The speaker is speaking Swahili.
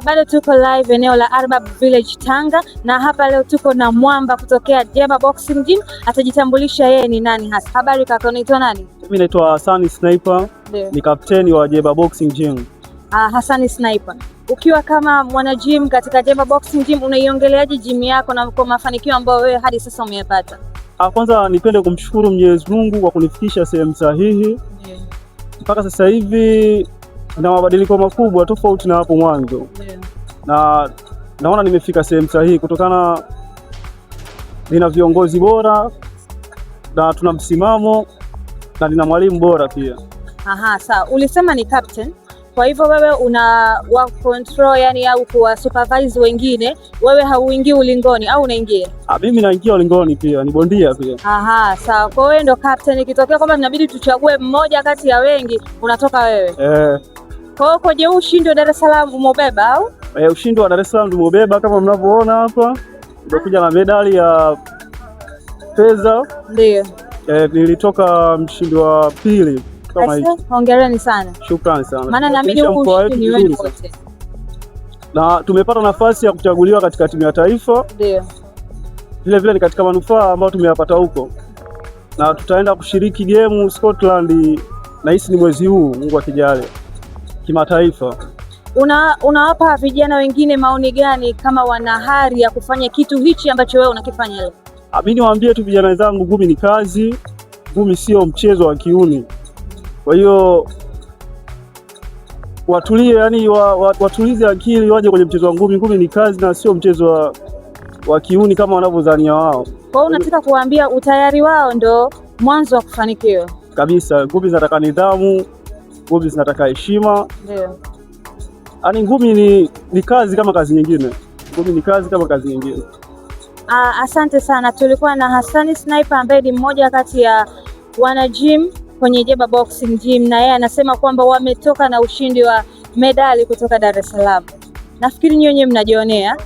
Bado tuko live eneo la Arbab Village Tanga, na hapa leo tuko na mwamba kutokea Jeba Boxing Gym. Atajitambulisha yeye ni nani hasa. Habari kaka, unaitwa nani? Mimi naitwa Hassan Sniper. Ni kapteni wa Jeba Boxing Gym. Hassan Sniper, ukiwa kama mwana gym katika Jeba Boxing Gym, unaiongeleaje gym yako na kwa mafanikio ambayo wewe hadi sasa umeyapata? Kwanza nipende kumshukuru Mwenyezi Mungu kwa kunifikisha sehemu sahihi. Mpaka sasa hivi na mabadiliko makubwa tofauti na hapo mwanzo. Na naona nimefika sehemu sahihi kutokana nina viongozi bora na tuna msimamo na nina mwalimu bora pia. Sawa. Ulisema ni captain. Kwa hivyo wewe una wa control yani au kuwa supervise wengine, wewe hauingii ulingoni au unaingia? Mimi naingia ulingoni pia, ni bondia pia. Sawa. Kwa wewe ndo captain, ikitokea kwamba tunabidi tuchague mmoja kati ya wengi, unatoka wewe. Kwa hiyo kwenye ushindi wa Dar es Salaam umebeba au? Ushindi wa Dar es Salaam tumebeba kama mnavyoona hapa. Nimekuja na medali ya fedha. Ndio. Nilitoka mshindi wa pili. Hongereni sana. Shukrani sana. Maana naamini ushindi ni wewe wote. Na tumepata nafasi ya kuchaguliwa katika timu ya taifa. Ndio. Vile vile ni katika manufaa ambayo tumeyapata huko. Na tutaenda kushiriki game Scotland, na hisi ni mwezi huu, Mungu akijalia, kimataifa. Unawapa vijana wengine maoni gani kama wana hari ya kufanya kitu hichi ambacho wewe unakifanya leo? Mimi niwaambie tu vijana wenzangu, ngumi ni kazi, ngumi sio mchezo wa kiuni. Kwa hiyo watulie, yani watulize akili, waje kwenye mchezo wa ngumi. Ngumi ni kazi na sio mchezo wa kiuni kama wanavyodhania wao. Kwa hiyo unataka kuambia utayari wao ndo mwanzo wa kufanikiwa? Kabisa. Ngumi zinataka nidhamu, ngumi zinataka heshima. Ndio. Yaani ngumi ni kazi kama kazi nyingine. Ngumi ni kazi kama kazi nyingine. Asante sana. Tulikuwa na Hassan Sniper ambaye ni mmoja kati ya wana gym kwenye Jeba Boxing Gym, na yeye anasema kwamba wametoka na ushindi wa medali kutoka Dar es Salaam. Nafikiri nyinyi mnajionea.